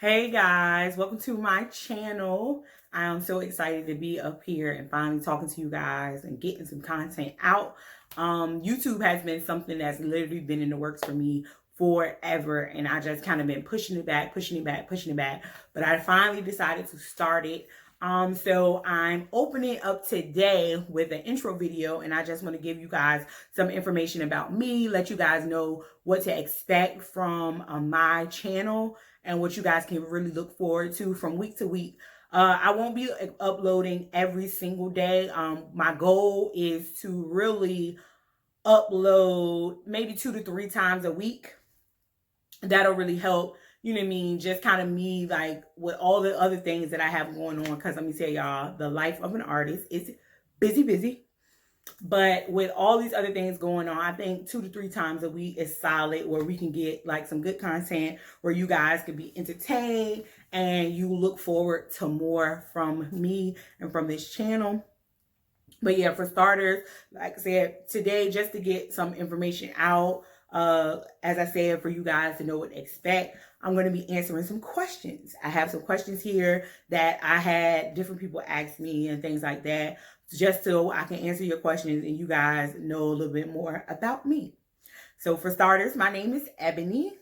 Hey guys, welcome to my channel. I am so excited to be up here and finally talking to you guys and getting some content out. YouTube has been something that's literally been in the works for me forever, and I just kind of been pushing it back, pushing it back, pushing it back. But I finally decided to start it. So I'm opening up today with an intro video, and I just want to give you guys some information about me, let you guys know what to expect from my channel and what you guys can really look forward to from week to week. I won't be uploading every single day. My goal is to really upload maybe 2 to 3 times a week. That'll really help, you know what I mean? Just kind of me, like with all the other things that I have going on. Because let me tell y'all, the life of an artist is busy, busy. But with all these other things going on, I think 2 to 3 times a week is solid, where we can get like some good content where you guys can be entertained and you look forward to more from me and from this channel. But yeah, for starters, like I said, today, just to get some information out, as I said, for you guys to know what to expect, I'm going to be answering some questions. I have some questions here that I had different people ask me and things like that, just so I can answer your questions and you guys know a little bit more about me. So for starters, my name is Ebony,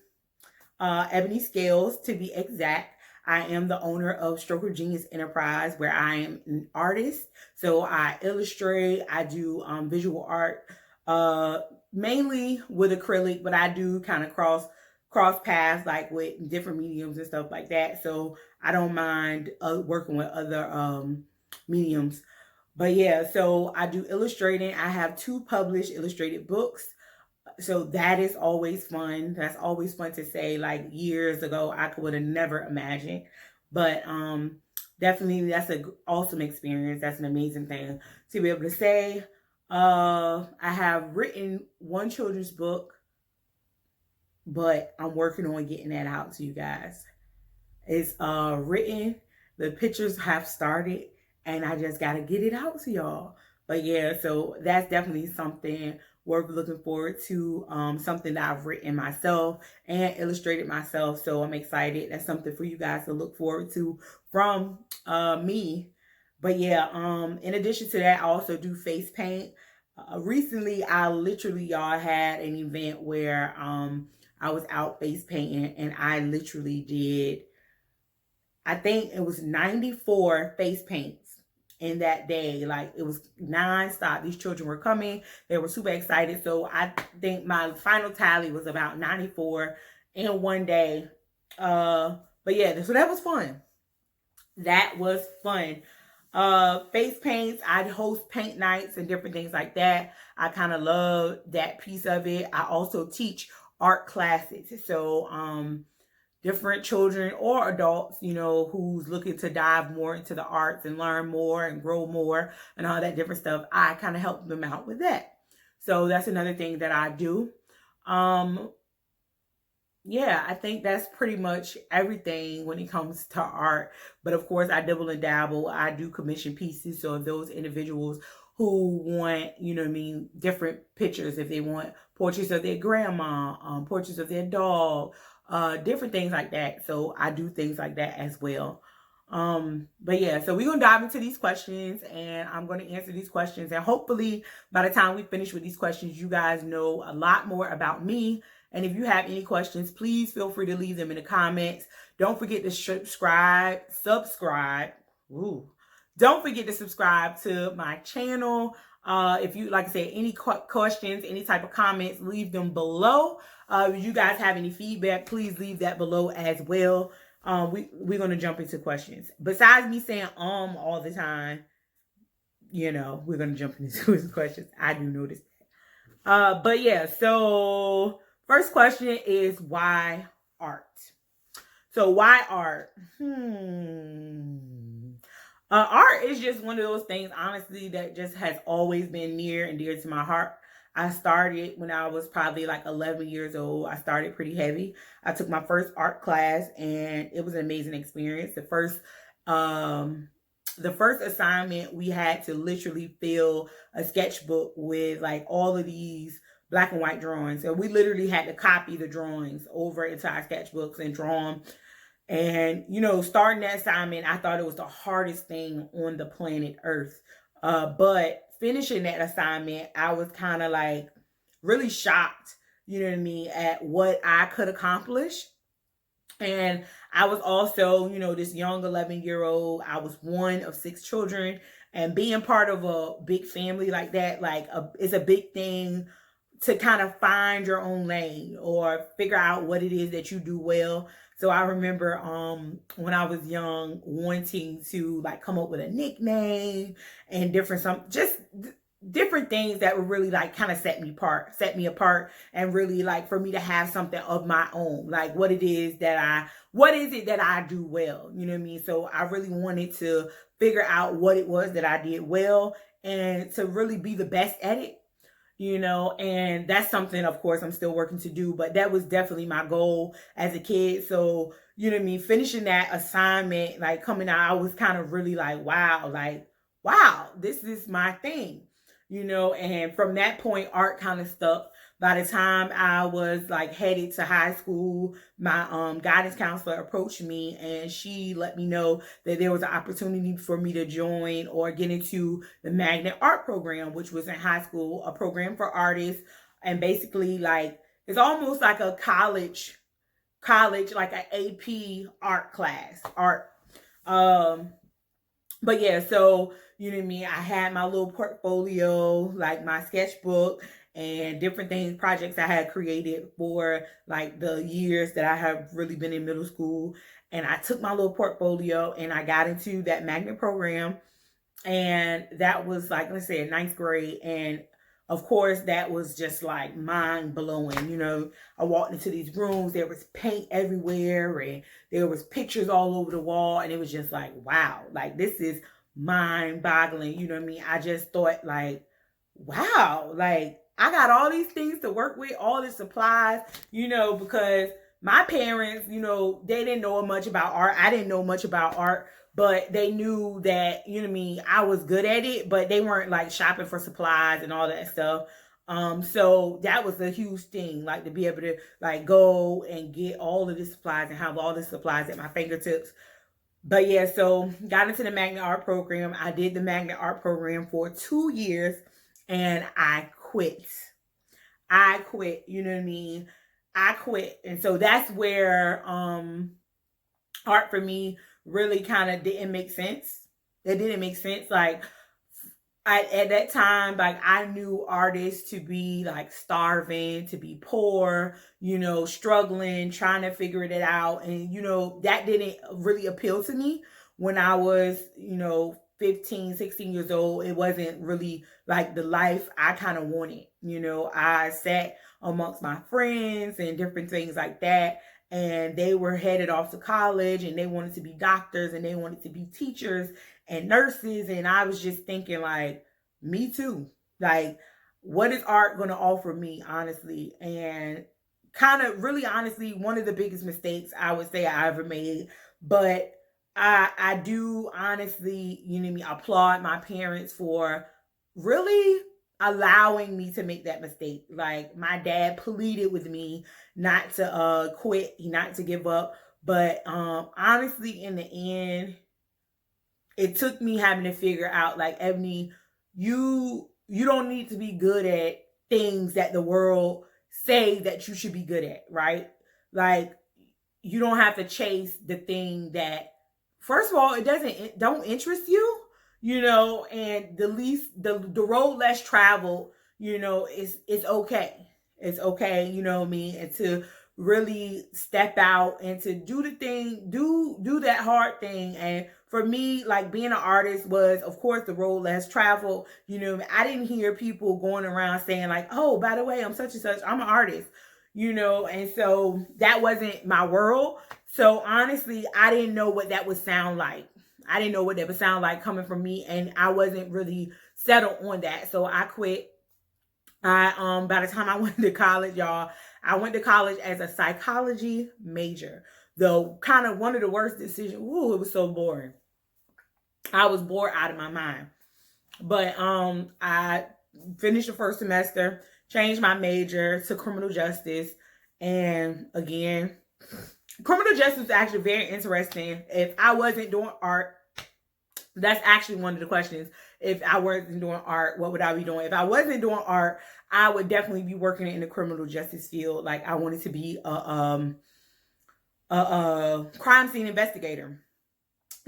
Ebony Scales to be exact. I am the owner of Stroker Genius Enterprise, where I am an artist. So I illustrate, I do visual art, mainly with acrylic, but I do kind of cross paths like with different mediums and stuff like that. So I don't mind working with other mediums. But yeah, so I do illustrating. I have 2 published illustrated books. So that is always fun. That's always fun to say. Like years ago, I would have never imagined. But definitely that's an awesome experience. That's an amazing thing to be able to say. I have written 1 children's book, but I'm working on getting that out to you guys. It's written, the pictures have started, and I just gotta get it out to y'all. But yeah, so that's definitely something worth looking forward to. Something that I've written myself and illustrated myself. So I'm excited. That's something for you guys to look forward to from me. But yeah, in addition to that, I also do face paint. Recently, I literally, y'all, had an event where I was out face painting, and I literally did, I think it was 94 face paints in that day. Like, it was nonstop. These children were coming. They were super excited. So I think my final tally was about 94 in one day. But yeah, so that was fun. That was fun. Face paints, I'd host paint nights and different things like that. I kind of love that piece of it. I also teach art classes. So different children or adults, you know, who's looking to dive more into the arts and learn more and grow more and all that different stuff, I kind of help them out with that. So that's another thing that I do. Yeah, I think that's pretty much everything when it comes to art. But of course, I dabble and dabble. I do commission pieces. So if those individuals who want, you know what I mean, different pictures, if they want portraits of their grandma, portraits of their dog, different things like that. So I do things like that as well. But yeah, so we're gonna dive into these questions, and I'm gonna answer these questions, and hopefully by the time we finish with these questions, you guys know a lot more about me. And if you have any questions, please feel free to leave them in the comments. Don't forget to subscribe. Ooh. Don't forget to subscribe to my channel. If you, like I said, any questions, any type of comments, leave them below. If you guys have any feedback, please leave that below as well. We're going to jump into questions. Besides me saying all the time, you know, we're going to jump into questions. I do notice that. But yeah, so first question is, why art? So why art? Art is just one of those things, honestly, that just has always been near and dear to my heart. I started when I was probably like 11 years old. I started pretty heavy. I took my first art class, and it was an amazing experience. The first assignment, we had to literally fill a sketchbook with like all of these black and white drawings. And we literally had to copy the drawings over into our sketchbooks and draw them And, you know, starting that assignment, I thought it was the hardest thing on the planet Earth. But finishing that assignment, I was kind of like really shocked, you know what I mean, at what I could accomplish. And I was also, you know, this young 11-year-old. I was one of 6 children. And being part of a big family like that, is a big thing to kind of find your own lane or figure out what it is that you do well. So I remember when I was young wanting to like come up with a nickname and different things that would really like kind of set me apart and really like for me to have something of my own, like what is it that I do well, you know what I mean? So I really wanted to figure out what it was that I did well and to really be the best at it, you know. And that's something, of course, I'm still working to do, but that was definitely my goal as a kid. So, you know what I mean, finishing that assignment, like coming out, I was kind of really like, wow, this is my thing, you know. And from that point, art kind of stuck. By the time I was like headed to high school, my guidance counselor approached me and she let me know that there was an opportunity for me to join or get into the Magnet Art Program, which was in high school, a program for artists. And basically, like, it's almost like a college, like an AP art class, art. But yeah, so, you know what I mean? I had my little portfolio, like my sketchbook and different things, projects I had created for like the years that I have really been in middle school. And I took my little portfolio and I got into that magnet program. And that was like, let's say, 9th grade. And of course, that was just like mind blowing. You know, I walked into these rooms, there was paint everywhere and there was pictures all over the wall. And it was just like, wow, like this is mind boggling. You know what I mean? I just thought like, wow, like I got all these things to work with, all the supplies, you know, because my parents, you know, they didn't know much about art. I didn't know much about art, but they knew that, you know what I mean, I was good at it, but they weren't like shopping for supplies and all that stuff. So that was a huge thing, like to be able to like go and get all of the supplies and have all the supplies at my fingertips. But yeah, so got into the Magnet Art Program. I did the Magnet Art Program for 2 years and I quit. You know what I mean? I quit. And so that's where art for me really kind of didn't make sense. It didn't make sense. Like at that time, like I knew artists to be like starving, to be poor, you know, struggling, trying to figure it out. And, you know, that didn't really appeal to me when I was, you know, 15, 16 years old. It wasn't really like the life I kind of wanted. You know, I sat amongst my friends and different things like that. And they were headed off to college and they wanted to be doctors and they wanted to be teachers and nurses. And I was just thinking like, me too. Like, what is art going to offer me, honestly? And kind of really honestly, one of the biggest mistakes I would say I ever made. But I do honestly, you know me, applaud my parents for really allowing me to make that mistake. Like my dad pleaded with me not to quit, not to give up. But honestly, in the end, it took me having to figure out like, Ebony, you don't need to be good at things that the world say that you should be good at, right? Like you don't have to chase the thing that, first of all, don't interest you, you know, and the road less traveled, you know, it's okay. It's okay, you know what I mean? And to really step out and to do the thing, do that hard thing. And for me, like being an artist was, of course, the road less traveled. You know, I didn't hear people going around saying like, oh, by the way, I'm such and such, I'm an artist, you know, and so that wasn't my world. So honestly, I didn't know what that would sound like. I didn't know what that would sound like coming from me, and I wasn't really settled on that. So I quit. By the time I went to college, y'all, I went to college as a psychology major. Though kind of one of the worst decisions. Ooh, it was so boring. I was bored out of my mind. But I finished the first semester, changed my major to criminal justice, and again, criminal justice is actually very interesting. If I wasn't doing art, that's actually one of the questions. If I wasn't doing art, what would I be doing? If I wasn't doing art, I would definitely be working in the criminal justice field. Like I wanted to be a crime scene investigator.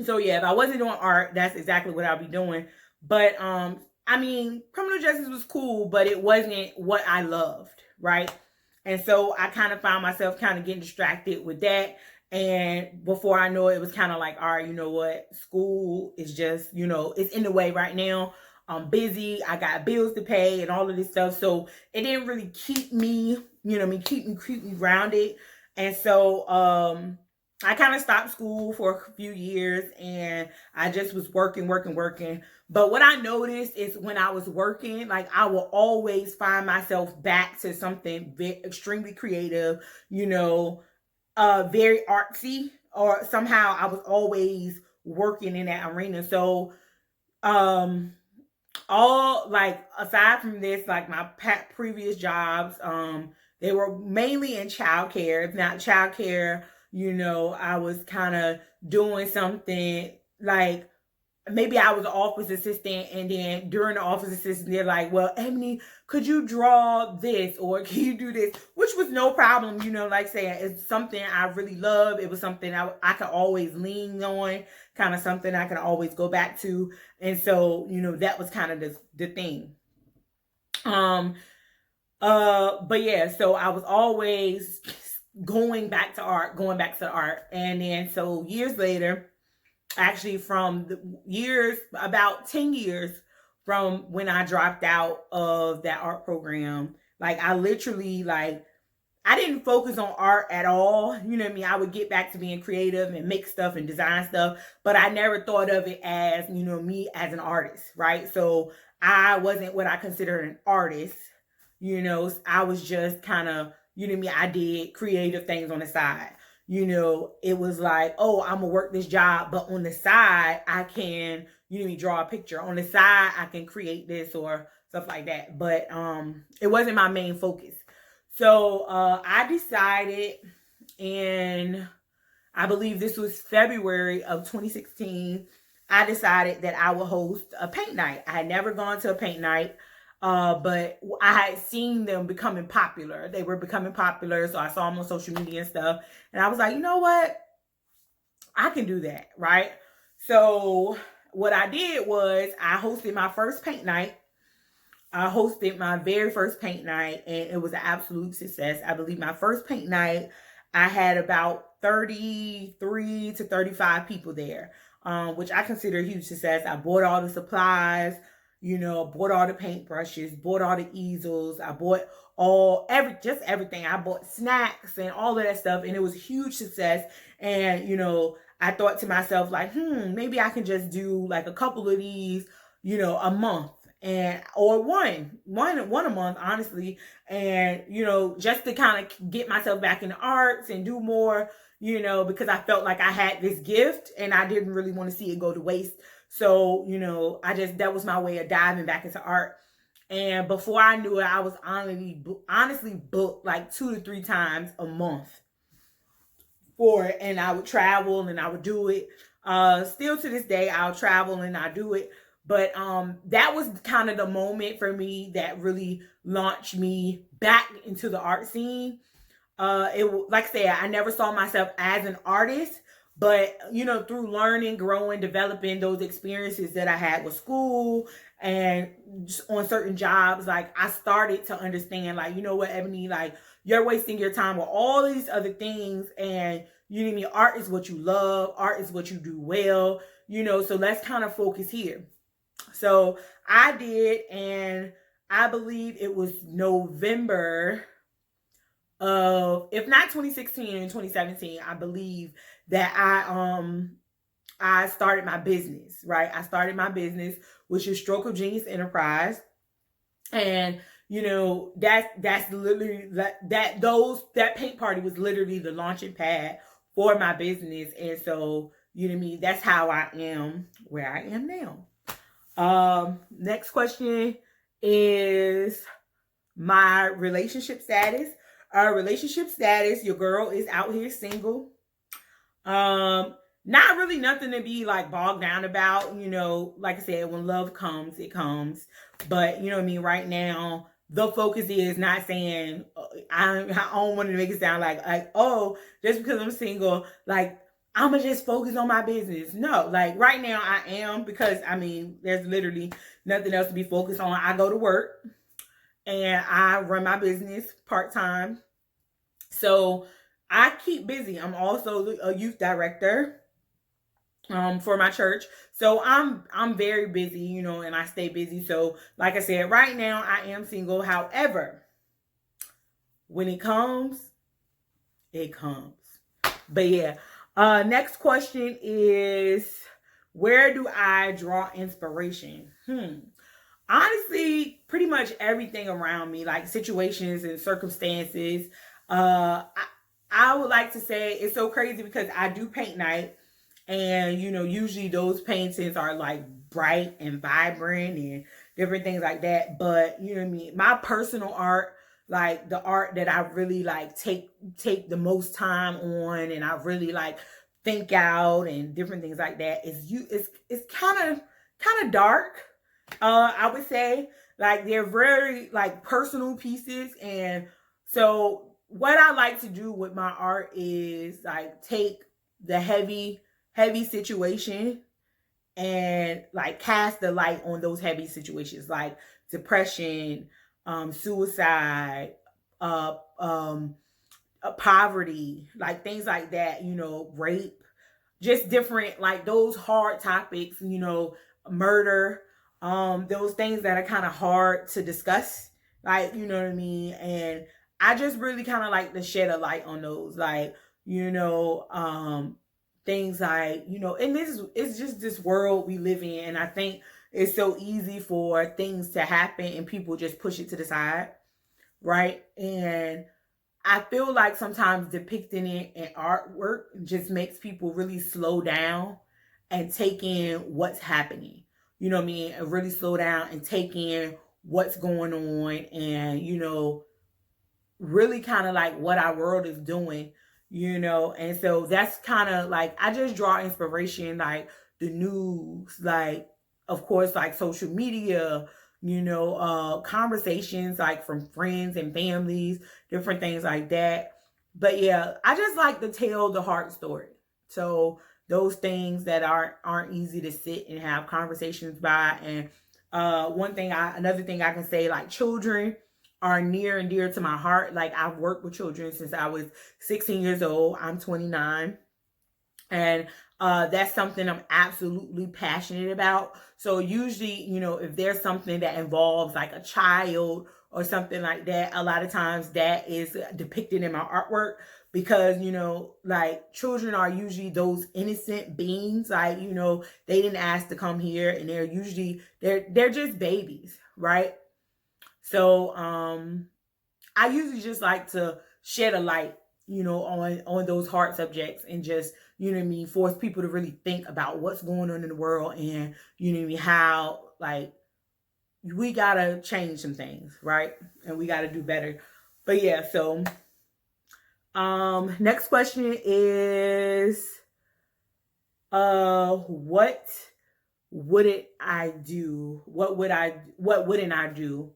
So yeah, if I wasn't doing art, that's exactly what I'd be doing. But I mean, criminal justice was cool, but it wasn't what I loved, right? And so I kind of found myself kind of getting distracted with that. And before I know it, it was kind of like, all right, you know what? School is just, you know, it's in the way right now. I'm busy. I got bills to pay and all of this stuff. So it didn't really keep me, you know, keep me grounded. And so I kind of stopped school for a few years and I just was working. But what I noticed is when I was working, like I will always find myself back to something extremely creative, you know, very artsy, or somehow I was always working in that arena. So, all like aside from this, like my previous jobs, they were mainly in childcare. If not childcare, you know, I was kind of doing something like maybe I was an office assistant, and then during the office assistant, they're like, well, Ebony, could you draw this or can you do this? Which was no problem, you know, like saying it's something I really love. It was something I could always lean on, kind of something I could always go back to. And so, you know, that was kind of the thing. But yeah, so I was always going back to art. And then so years later, actually from the years, about 10 years from when I dropped out of that art program, like I literally like I didn't focus on art at all. You know what I mean? I would get back to being creative and make stuff and design stuff, but I never thought of it as, you know, me as an artist, right? So I wasn't what I considered an artist. You know, I was just kind of, you know what I mean? I did creative things on the side. You know, it was like, oh, I'm gonna work this job, but on the side, I can, you know, draw a picture. On the side, I can create this or stuff like that. But it wasn't my main focus. So I decided, and I believe this was February of 2016, I decided that I would host a paint night. I had never gone to a paint night, but I had seen them becoming popular. They were becoming popular, so I saw them on social media and stuff. And I was like, you know what? I can do that, right? So what I did was I hosted my first paint night. I hosted my very first paint night, and it was an absolute success. I believe my first paint night, I had about 33 to 35 people there, which I consider a huge success. I bought all the supplies, you know, bought all the paintbrushes, bought all the easels. I bought just everything. I bought snacks and all of that stuff, and it was a huge success. And, you know, I thought to myself, like, maybe I can just do like a couple of these, you know, a month, and or one a month, honestly. And, you know, just to kind of get myself back in the arts and do more, you know, because I felt like I had this gift and I didn't really want to see it go to waste. So, you know, that was my way of diving back into art. And before I knew it, I was honestly booked like 2 to 3 times a month for it. And I would travel and I would do it. Still to this day, I'll travel and I do it. But that was kind of the moment for me that really launched me back into the art scene. Like I said, I never saw myself as an artist, but, you know, through learning, growing, developing those experiences that I had with school and just on certain jobs, like I started to understand, like, you know what, Ebony, like you're wasting your time with all these other things, and you know what I mean, art is what you love, art is what you do well, you know, so let's kind of focus here. So I did, and I believe it was November of, if not 2016 and 2017, I believe that I started my business, right? I started my business, which is Stroke of Genius Enterprise. And, you know, that's literally that paint party was literally the launching pad for my business. And so, you know what I mean? That's how I am where I am now. Next question is my relationship status. Relationship status, your girl is out here single. Not really nothing to be like bogged down about, like I said, when love comes, it comes. But you know what I mean, right now, the focus is not saying I don't want to make it sound like, oh, just because I'm single, like I'ma just focus on my business. No, like right now I am, because I mean, there's literally nothing else to be focused on. I go to work and I run my business part-time. So I keep busy. I'm also a youth director for my church. So I'm very busy, and I stay busy. So like I said, right now I am single. However, when it comes, it comes. But yeah. Next question is, where do I draw inspiration? Honestly, pretty much everything around me, like situations and circumstances. I would like to say it's so crazy because I do paint night. And, usually those paintings are like bright and vibrant and different things like that. But, you know what I mean? My personal art, like the art that I really like take the most time on, and I really like think out and different things like that, it's kind of dark. I would say, like, they're very like personal pieces. And so what I like to do with my art is like take the heavy situation and like cast the light on those heavy situations, like depression, suicide, uh, um, poverty, like things like that, rape, just different, like those hard topics, murder, those things that are kind of hard to discuss, like, you know what I mean? And I just really kind of like to shed a light on those, like, things like, and it's just this world we live in. And I think it's so easy for things to happen and people just push it to the side, right? And I feel like sometimes depicting it in artwork just makes people really slow down and take in what's happening. You know what I mean? And really slow down and take in what's going on, and, really kind of like what our world is doing, And so that's kind of like, I just draw inspiration, like the news, like, of course, like social media, conversations like from friends and families, different things like that. But yeah, I just like to tell the heart story. So those things that aren't easy to sit and have conversations by. And another thing I can say, like, children are near and dear to my heart. Like, I've worked with children since I was 16 years old. I'm 29. And that's something I'm absolutely passionate about. So usually, if there's something that involves like a child or something like that, a lot of times that is depicted in my artwork, because, like, children are usually those innocent beings. Like, they didn't ask to come here, and they're just babies, right? So I usually just like to shed a light, on those hard subjects, and just, you know what I mean, force people to really think about what's going on in the world, and, you know what I mean, how, like, we gotta change some things, right? And we gotta do better. But yeah, so next question is, what wouldn't I do? What wouldn't I do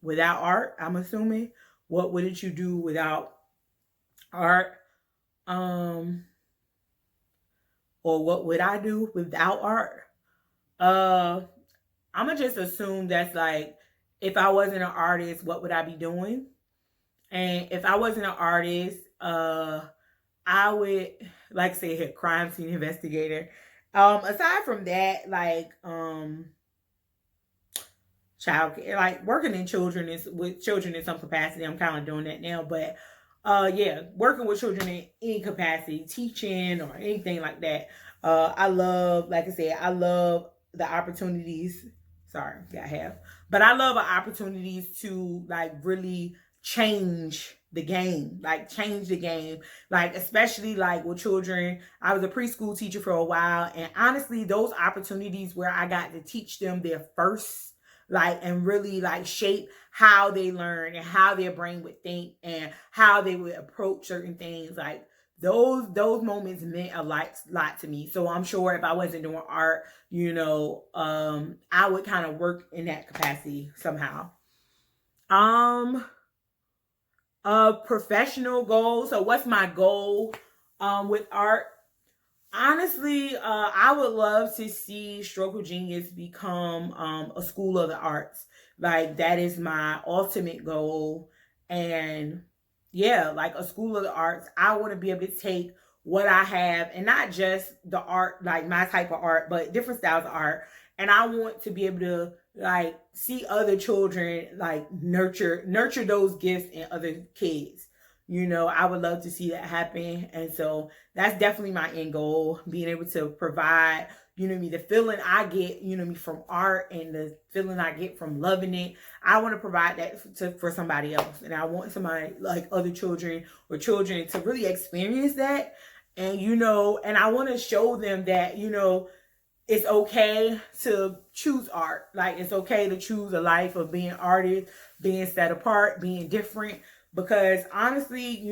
without art? I'm assuming. What wouldn't you do without art? Or what would I do without art? I'm gonna just assume that's like, if I wasn't an artist, what would I be doing? And if I wasn't an artist, I would, like, say, a crime scene investigator. Aside from that, like, child care, like working with children in some capacity. I'm kind of doing that now, but yeah, working with children in any capacity, teaching or anything like that. I love, like I said, I love the opportunities. Sorry, I have, but I love the opportunities to, like, really change the game, like, especially like with children. I was a preschool teacher for a while, and honestly, those opportunities where I got to teach them their first, like, and really like shape how they learn and how their brain would think and how they would approach certain things, like, those moments meant a lot to me. So I'm sure if I wasn't doing art, I would kind of work in that capacity somehow. A professional goal. So what's my goal with art? Honestly, I would love to see Stroke of Genius become a school of the arts. Like, that is my ultimate goal. And yeah, like a school of the arts. I want to be able to take what I have, and not just the art, like my type of art, but different styles of art. And I want to be able to like see other children like nurture those gifts in other kids. I would love to see that happen. And so that's definitely my end goal, being able to provide, the feeling I get, from art, and the feeling I get from loving it. I want to provide that for somebody else. And I want somebody like other children or children to really experience that. And, and I want to show them that, it's okay to choose art. Like, it's okay to choose a life of being artist, being set apart, being different. Because honestly,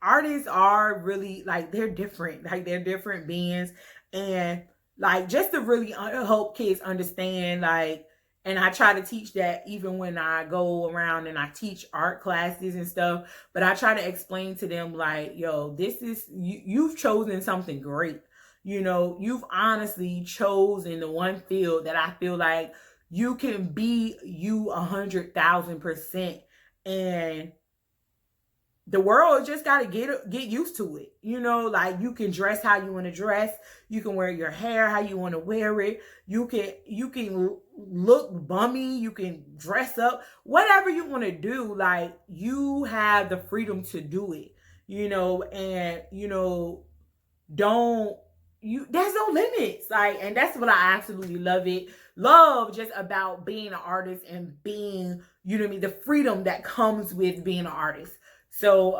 artists are really like, they're different. Like, they're different beings. And like, just to really help kids understand, like, and I try to teach that even when I go around and I teach art classes and stuff. But I try to explain to them like, yo, this is, you've chosen something great. You've honestly chosen the one field that I feel like you can be you 100,000%. And the world just got to get used to it. Like, you can dress how you want to dress. You can wear your hair how you want to wear it. You can look bummy. You can dress up, whatever you want to do. Like, you have the freedom to do it, and, there's no limits. Like, and that's what I absolutely love just about being an artist and being, the freedom that comes with being an artist. So,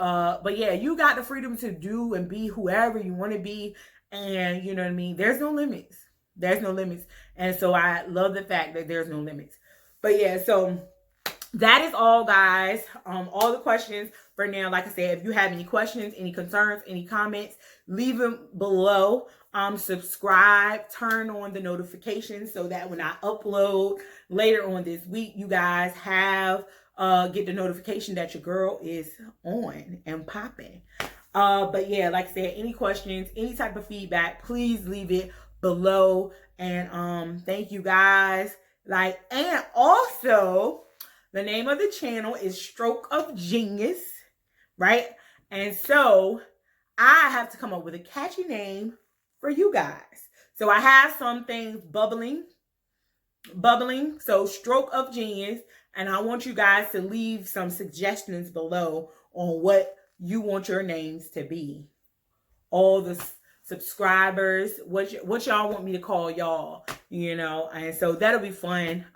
but yeah, you got the freedom to do and be whoever you want to be. And you know what I mean? There's no limits. There's no limits. And so I love the fact that there's no limits. But yeah, so that is all, guys. All the questions for now. Like I said, if you have any questions, any concerns, any comments, leave them below. Subscribe, turn on the notifications so that when I upload later on this week, you guys get the notification that your girl is on and popping. But yeah, like I said, any questions, any type of feedback, please leave it below. And thank you, guys. And also, the name of the channel is Stroke of Genius, right? And so I have to come up with a catchy name for you guys. So I have some things bubbling. So Stroke of Genius. And I want you guys to leave some suggestions below on what you want your names to be. All the subscribers, what y'all want me to call y'all, and so that'll be fun.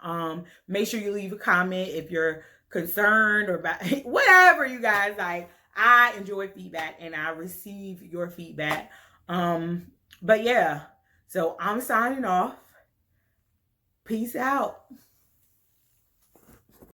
Make sure you leave a comment if you're concerned or about whatever you guys like. I enjoy feedback and I receive your feedback. But yeah, so I'm signing off. Peace out.